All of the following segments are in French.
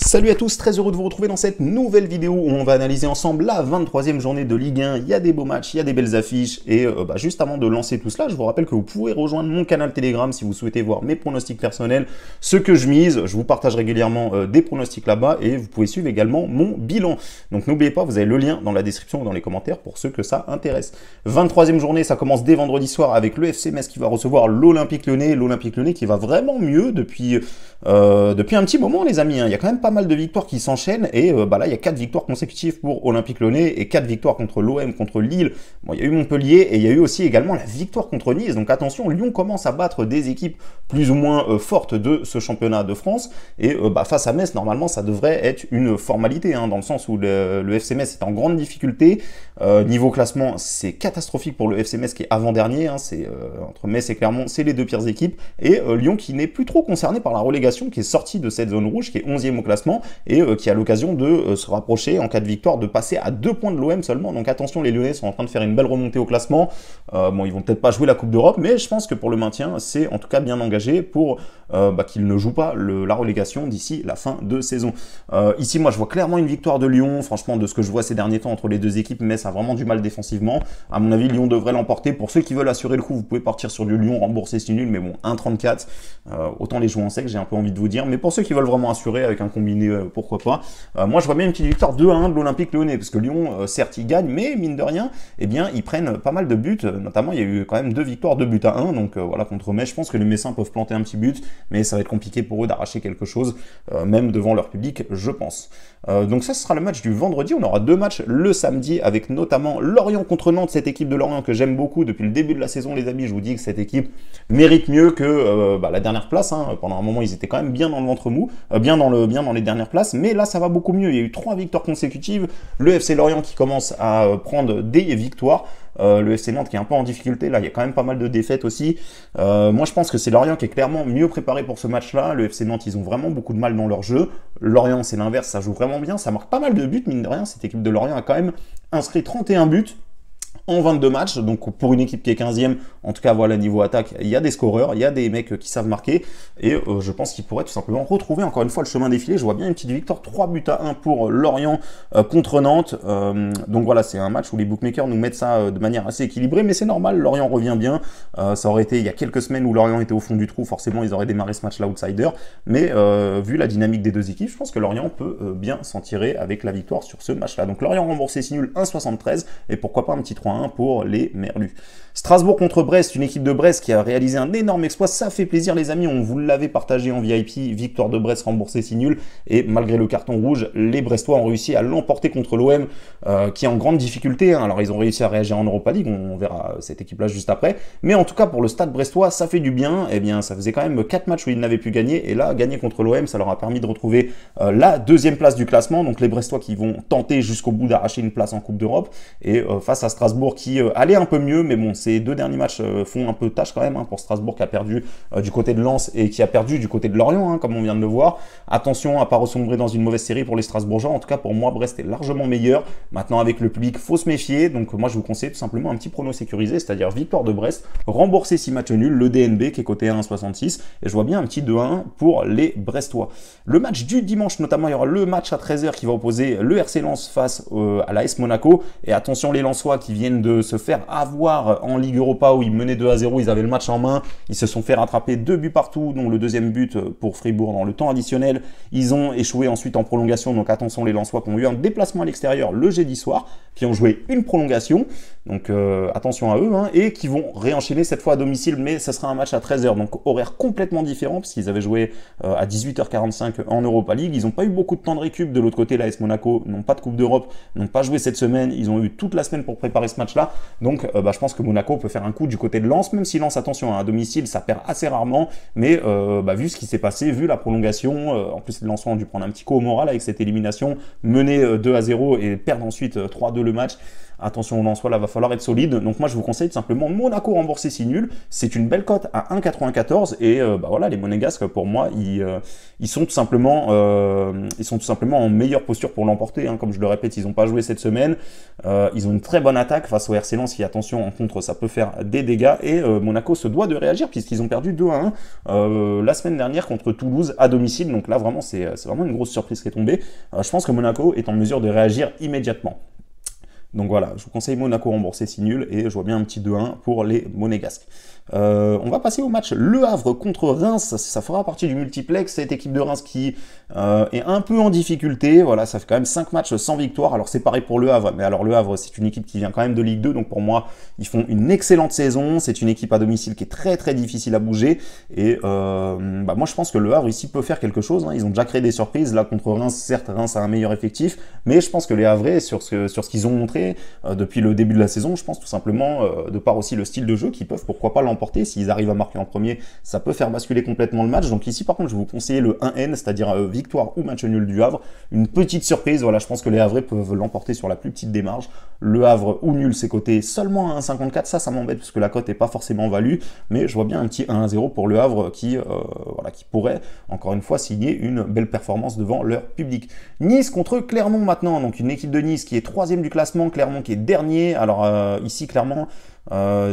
Salut à tous, très heureux de vous retrouver dans cette nouvelle vidéo où on va analyser ensemble la 23e journée de Ligue 1. Il y a des beaux matchs, il y a des belles affiches et juste avant de lancer tout cela, je vous rappelle que vous pouvez rejoindre mon canal Telegram si vous souhaitez voir mes pronostics personnels, ce que je mise. Je vous partage régulièrement des pronostics là-bas et vous pouvez suivre également mon bilan. Donc n'oubliez pas, vous avez le lien dans la description ou dans les commentaires pour ceux que ça intéresse. 23e journée, ça commence dès vendredi soir avec le FC Metz qui va recevoir l'Olympique Lyonnais. L'Olympique Lyonnais qui va vraiment mieux depuis un petit moment les amis. Il y a quand même pas mal de victoires qui s'enchaînent et là il y a 4 victoires consécutives pour Olympique Lyonnais et 4 victoires contre l'OM, contre Lille. Bon, il y a eu Montpellier et il y a eu aussi également la victoire contre Nice. Donc attention, Lyon commence à battre des équipes plus ou moins fortes de ce championnat de France et face à Metz, normalement ça devrait être une formalité dans le sens où le FC Metz est en grande difficulté. Niveau classement, c'est catastrophique pour le FC Metz qui est avant-dernier. C'est entre Metz et Clermont, c'est les deux pires équipes et Lyon qui n'est plus trop concerné par la relégation, qui est sorti de cette zone rouge, qui est 11e au classement et qui a l'occasion de se rapprocher en cas de victoire, de passer à 2 points de l'OM seulement. Donc attention, les Lyonnais sont en train de faire une belle remontée au classement. Bon, ils vont peut-être pas jouer la Coupe d'Europe, mais je pense que pour le maintien, c'est en tout cas bien engagé pour qu'ils ne jouent pas la relégation d'ici la fin de saison. Ici, moi, je vois clairement une victoire de Lyon. Franchement, de ce que je vois ces derniers temps entre les deux équipes, Metz a vraiment du mal défensivement. À mon avis, Lyon devrait l'emporter. Pour ceux qui veulent assurer le coup, vous pouvez partir sur du Lyon, rembourser si nul, mais bon, 1,34. Autant les jouer en sec, j'ai un peu envie de vous dire. Mais pour ceux qui veulent vraiment assurer avec un combiné, pourquoi pas. Moi, je vois bien une petite victoire 2-1 de l'Olympique Lyonnais, parce que Lyon, certes, ils gagnent, mais mine de rien, eh bien, ils prennent pas mal de buts. Notamment, il y a eu quand même 2 victoires, 2-1. Donc voilà, contre Metz, je pense que les Messins peuvent planter un petit but, mais ça va être compliqué pour eux d'arracher quelque chose, même devant leur public, je pense. Donc ça, ce sera le match du vendredi. On aura 2 matchs le samedi, avec notamment Lorient contre Nantes, cette équipe de Lorient que j'aime beaucoup depuis le début de la saison, les amis. Je vous dis que cette équipe mérite mieux que la dernière place. Pendant un moment, ils étaient quand même bien dans le ventre mou, bien dans les dernières places, mais là, ça va beaucoup mieux. Il y a eu 3 victoires consécutives. Le FC Lorient qui commence à prendre des victoires. Le FC Nantes qui est un peu en difficulté, là il y a quand même pas mal de défaites aussi. Moi je pense que c'est Lorient qui est clairement mieux préparé pour ce match-là. Le FC Nantes, ils ont vraiment beaucoup de mal dans leur jeu. Lorient, c'est l'inverse, ça joue vraiment bien, ça marque pas mal de buts, mine de rien. Cette équipe de Lorient a quand même inscrit 31 buts en 22 matchs, donc pour une équipe qui est 15e, en tout cas voilà, niveau attaque, il y a des scoreurs, il y a des mecs qui savent marquer, et je pense qu'ils pourraient tout simplement retrouver encore une fois le chemin défilé. Je vois bien une petite victoire 3-1 pour Lorient contre Nantes, donc voilà, c'est un match où les bookmakers nous mettent ça de manière assez équilibrée, mais c'est normal, Lorient revient bien. Ça aurait été il y a quelques semaines où Lorient était au fond du trou, forcément ils auraient démarré ce match là outsider, mais vu la dynamique des deux équipes, je pense que Lorient peut bien s'en tirer avec la victoire sur ce match là. Donc Lorient remboursé si nul 1,73 et pourquoi pas un petit 3-1 pour les Merlus. Strasbourg contre Brest, une équipe de Brest qui a réalisé un énorme exploit, ça fait plaisir les amis, on vous l'avait partagé en VIP, victoire de Brest remboursée si nul, et malgré le carton rouge, les Brestois ont réussi à l'emporter contre l'OM, qui est en grande difficulté. Alors ils ont réussi à réagir en Europa League, on verra cette équipe là juste après, mais en tout cas pour le stade brestois, ça fait du bien. Eh bien ça faisait quand même 4 matchs où ils n'avaient pu gagner, et là, gagner contre l'OM, ça leur a permis de retrouver la 2e place du classement, donc les Brestois qui vont tenter jusqu'au bout d'arracher une place en Coupe d'Europe, et face à Strasbourg qui allait un peu mieux, mais bon, ces 2 derniers matchs font un peu tâche quand même pour Strasbourg qui a perdu du côté de Lens et qui a perdu du côté de Lorient, comme on vient de le voir. Attention à pas ressombrer dans une mauvaise série pour les Strasbourgeois. En tout cas, pour moi, Brest est largement meilleur. Maintenant, avec le public, faut se méfier. Donc moi, je vous conseille tout simplement un petit prono sécurisé, c'est-à-dire victoire de Brest, remboursé 6 matchs nuls, le DNB qui est coté à 1,66, et je vois bien un petit 2-1 pour les Brestois. Le match du dimanche, notamment, il y aura le match à 13h qui va opposer le RC Lens face à l'AS Monaco. Et attention, les Lensois qui viennent de se faire avoir en Ligue Europa où ils menaient 2-0, ils avaient le match en main, ils se sont fait rattraper 2 buts partout, dont le 2e but pour Fribourg dans le temps additionnel. Ils ont échoué ensuite en prolongation, donc attention les Lensois qui ont eu un déplacement à l'extérieur le jeudi soir, qui ont joué une prolongation, donc attention à eux, et qui vont réenchaîner cette fois à domicile, mais ce sera un match à 13h, donc horaire complètement différent, parce qu'ils avaient joué à 18h45 en Europa League. Ils n'ont pas eu beaucoup de temps de récup. De l'autre côté, l'AS Monaco n'ont pas de Coupe d'Europe, n'ont pas joué cette semaine, ils ont eu toute la semaine pour préparer ce match-là, donc je pense que Monaco peut faire un coup du côté de Lens, même si Lens, attention, à domicile, ça perd assez rarement, mais vu ce qui s'est passé, vu la prolongation, en plus les Lensois ont dû prendre un petit coup au moral avec cette élimination, mener 2-0 et perdre ensuite 3-2 le match. attention au Lensois, là va falloir être solide. Donc moi je vous conseille tout simplement Monaco remboursé si nul, c'est une belle cote à 1,94 et voilà, les Monégasques pour moi ils sont tout simplement en meilleure posture pour l'emporter, hein. Comme je le répète, ils n'ont pas joué cette semaine, ils ont une très bonne attaque face au RC Lens qui, attention, en contre ça peut faire des dégâts et Monaco se doit de réagir puisqu'ils ont perdu 2-1 la semaine dernière contre Toulouse à domicile. Donc là vraiment c'est vraiment une grosse surprise qui est tombée. Je pense que Monaco est en mesure de réagir immédiatement. Donc voilà, je vous conseille Monaco remboursé si nul et je vois bien un petit 2-1 pour les Monégasques. On va passer au match Le Havre contre Reims, ça fera partie du multiplex, cette équipe de Reims qui est un peu en difficulté, voilà, ça fait quand même 5 matchs sans victoire, alors c'est pareil pour Le Havre, mais alors Le Havre c'est une équipe qui vient quand même de Ligue 2, donc pour moi ils font une excellente saison, c'est une équipe à domicile qui est très très difficile à bouger, et moi je pense que Le Havre ici peut faire quelque chose, hein. Ils ont déjà créé des surprises, là contre Reims, certes Reims a un meilleur effectif, mais je pense que les Havrais sur ce qu'ils ont montré depuis le début de la saison, je pense tout simplement, de par aussi le style de jeu, qu'ils peuvent pourquoi pas l'emporter. S'ils arrivent à marquer en premier, ça peut faire basculer complètement le match. Donc ici par contre je vais vous conseiller le 1N, c'est-à-dire victoire ou match nul du Havre, une petite surprise. Voilà, je pense que les Havrais peuvent l'emporter sur la plus petite des marges. Le Havre ou nul c'est coté seulement à 1,54, ça m'embête parce que la cote n'est pas forcément value, mais je vois bien un petit 1-0 pour le Havre qui pourrait encore une fois signer une belle performance devant leur public. Nice contre Clermont maintenant, donc une équipe de Nice qui est 3e du classement, Clermont qui est dernier. Alors ici clairement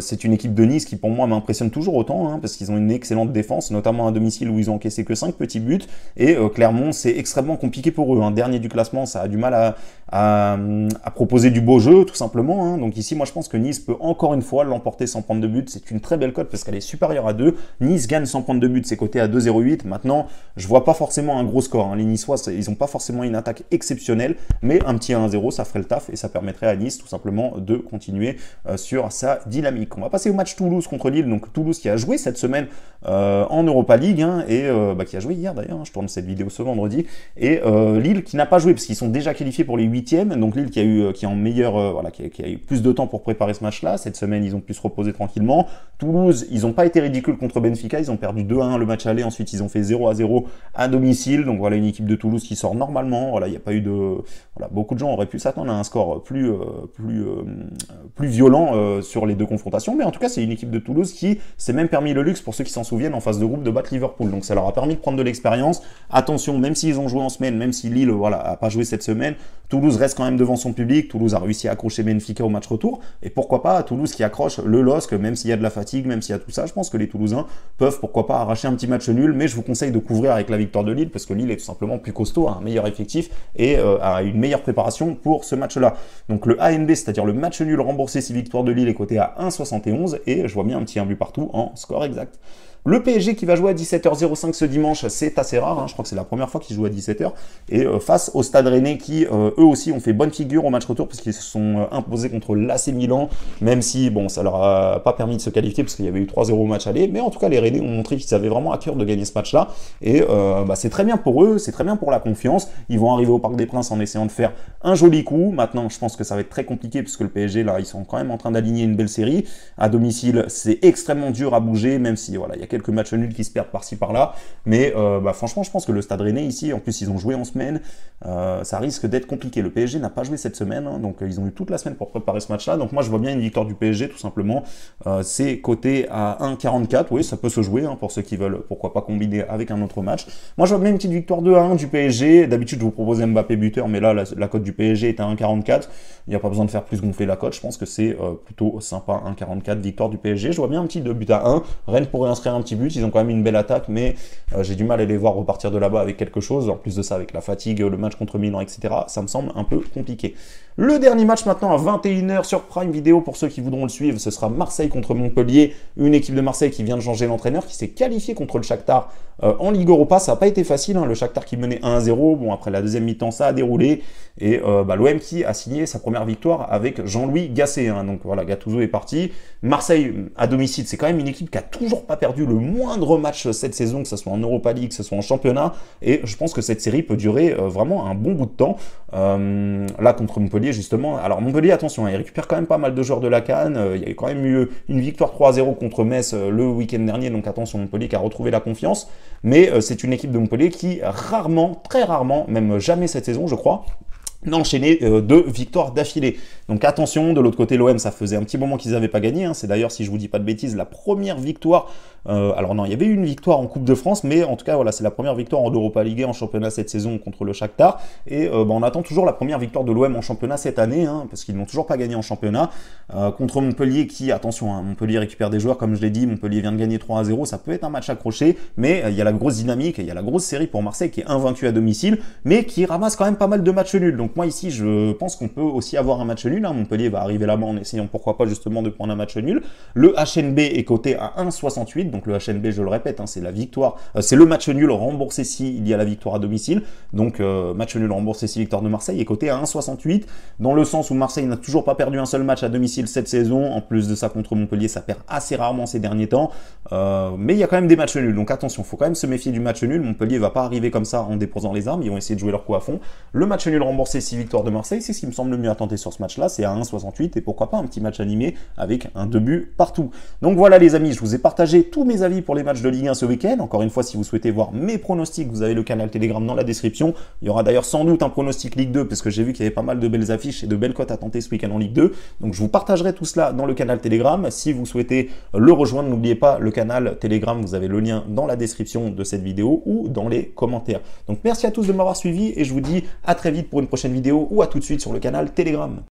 c'est une équipe de Nice qui pour moi m'impressionne toujours autant, hein, parce qu'ils ont une excellente défense, notamment à domicile où ils ont encaissé que 5 petits buts, et Clermont c'est extrêmement compliqué pour eux, hein. Dernier du classement, ça a du mal à proposer du beau jeu tout simplement, hein. Donc ici moi je pense que Nice peut encore une fois l'emporter sans prendre de but, c'est une très belle cote parce qu'elle est supérieure à 2, Nice gagne sans prendre de but, c'est coté à 2,08, maintenant je vois pas forcément un gros score, hein. Les Niçois ils ont pas forcément une attaque exceptionnelle, mais un petit 1-0 ça ferait le taf et ça permettrait à Nice tout simplement de continuer sur sa dynamique. On va passer au match Toulouse contre Lille, donc Toulouse qui a joué cette semaine en Europa League, hein, et qui a joué hier d'ailleurs, hein, je tourne cette vidéo ce vendredi, et Lille qui n'a pas joué parce qu'ils sont déjà qualifiés pour les 8e, donc Lille qui est en meilleur, qui a eu plus de temps pour préparer ce match-là, cette semaine ils ont pu se reposer tranquillement. Toulouse, ils n'ont pas été ridicules contre Benfica, ils ont perdu 2-1 le match aller, ensuite ils ont fait 0-0 à domicile, donc voilà une équipe de Toulouse qui sort normalement, voilà, il n'y a pas eu de... Voilà, beaucoup de gens auraient pu s'attendre à un score plus violent sur les deux confrontations, mais en tout cas c'est une équipe de Toulouse qui s'est même permis le luxe, pour ceux qui s'en souviennent, en phase de groupe de battre Liverpool, donc ça leur a permis de prendre de l'expérience. Attention, même s'ils ont joué en semaine, même si Lille a pas joué cette semaine, Toulouse reste quand même devant son public, Toulouse a réussi à accrocher Benfica au match retour, et pourquoi pas Toulouse qui accroche le LOSC, même s'il y a de la fatigue, même s'il y a tout ça, je pense que les Toulousains peuvent pourquoi pas arracher un petit match nul, mais je vous conseille de couvrir avec la victoire de Lille, parce que Lille est tout simplement plus costaud, a un meilleur effectif, et a une meilleure préparation pour ce match-là. Donc le ANB, c'est-à-dire le match nul remboursé si victoire de Lille, est coté à 1,71 et je vois bien un petit 1 but partout en score exact. Le PSG qui va jouer à 17h05 ce dimanche, c'est assez rare, hein, je crois que c'est la première fois qu'ils jouent à 17h, et face au Stade Rennais qui, eux aussi, ont fait bonne figure au match retour, parce qu'ils se sont imposés contre l'AC Milan, même si, bon, ça leur a pas permis de se qualifier, parce qu'il y avait eu 3-0 au match aller, mais en tout cas, les Rennais ont montré qu'ils avaient vraiment à cœur de gagner ce match-là, et c'est très bien pour eux, c'est très bien pour la confiance, ils vont arriver au Parc des Princes en essayant de faire un joli coup. Maintenant, je pense que ça va être très compliqué, puisque le PSG, là, ils sont quand même en train d'aligner une belle série, à domicile, c'est extrêmement dur à bouger, même si, voilà, il y a quelques matchs nuls qui se perdent par-ci par-là, mais franchement je pense que le Stade Rennais ici, en plus ils ont joué en semaine, ça risque d'être compliqué. Le PSG n'a pas joué cette semaine, hein, donc ils ont eu toute la semaine pour préparer ce match-là, donc moi je vois bien une victoire du PSG tout simplement. C'est coté à 1,44, oui ça peut se jouer, hein, pour ceux qui veulent pourquoi pas combiner avec un autre match. Moi je vois bien une petite victoire 2-1 du PSG, d'habitude je vous propose Mbappé buteur, mais là la cote du PSG est à 1,44, il n'y a pas besoin de faire plus gonfler la cote, je pense que c'est plutôt sympa, 1,44 victoire du PSG. Je vois bien un petit 2 buts à 1, Rennes pourrait inscrire un petit but, ils ont quand même une belle attaque, mais j'ai du mal à les voir repartir de là-bas avec quelque chose. En plus de ça, avec la fatigue, le match contre Milan, etc., ça me semble un peu compliqué. Le dernier match maintenant à 21h sur Prime Video, pour ceux qui voudront le suivre, ce sera Marseille contre Montpellier, une équipe de Marseille qui vient de changer l'entraîneur, qui s'est qualifié contre le Shakhtar en Ligue Europa. Ça n'a pas été facile, hein, le Shakhtar qui menait 1-0, bon après la deuxième mi-temps ça a déroulé, et l'OM qui a signé sa première victoire avec Jean-Louis Gasset, hein, donc voilà, Gattuso est parti. Marseille à domicile, c'est quand même une équipe qui a toujours pas perdu le moindre match cette saison, que ce soit en Europa League, que ce soit en championnat, et je pense que cette série peut durer vraiment un bon bout de temps. Là contre Montpellier justement, alors Montpellier attention, hein, il récupère quand même pas mal de joueurs de la CAN, il y a quand même eu une victoire 3-0 contre Metz le week-end dernier, donc attention, Montpellier qui a retrouvé la confiance, mais c'est une équipe de Montpellier qui rarement, très rarement, même jamais cette saison je crois, d'enchaîner 2 victoires d'affilée. Donc attention, de l'autre côté, l'OM, ça faisait un petit moment qu'ils n'avaient pas gagné, hein. C'est d'ailleurs, si je vous dis pas de bêtises, la première victoire, alors non, il y avait eu une victoire en Coupe de France, mais en tout cas, voilà, c'est la première victoire en Europa League et en championnat cette saison contre le Shakhtar, et on attend toujours la première victoire de l'OM en championnat cette année, hein, parce qu'ils n'ont toujours pas gagné en championnat, contre Montpellier qui, attention, hein, Montpellier récupère des joueurs, comme je l'ai dit, Montpellier vient de gagner 3-0, ça peut être un match accroché, mais il y a la grosse dynamique, et il y a la grosse série pour Marseille qui est invaincu à domicile, mais qui ramasse quand même pas mal de matchs nuls. Donc moi ici, je pense qu'on peut aussi avoir un match nul, hein. Montpellier va arriver là-bas en essayant pourquoi pas justement de prendre un match nul. Le HNB est coté à 1,68, donc le HNB, je le répète, hein, c'est la victoire, c'est le match nul remboursé s'il y a la victoire à domicile, donc match nul remboursé si victoire de Marseille est coté à 1,68, dans le sens où Marseille n'a toujours pas perdu un seul match à domicile cette saison. En plus de ça, contre Montpellier, ça perd assez rarement ces derniers temps, mais il y a quand même des matchs nuls, donc attention, il faut quand même se méfier du match nul. Montpellier va pas arriver comme ça en déposant les armes, ils vont essayer de jouer leur coup à fond. Le match nul remboursé 6 victoires de Marseille, c'est ce qui me semble le mieux à tenter sur ce match-là, c'est à 1,68, et pourquoi pas un petit match animé avec un 2 buts partout. Donc voilà les amis, je vous ai partagé tous mes avis pour les matchs de Ligue 1 ce week-end. Encore une fois, si vous souhaitez voir mes pronostics, vous avez le canal Telegram dans la description. Il y aura d'ailleurs sans doute un pronostic Ligue 2, parce que j'ai vu qu'il y avait pas mal de belles affiches et de belles cotes à tenter ce week-end en Ligue 2. Donc je vous partagerai tout cela dans le canal Telegram. Si vous souhaitez le rejoindre, n'oubliez pas le canal Telegram, vous avez le lien dans la description de cette vidéo ou dans les commentaires. Donc merci à tous de m'avoir suivi et je vous dis à très vite pour une prochaine vidéo ou à tout de suite sur le canal Telegram.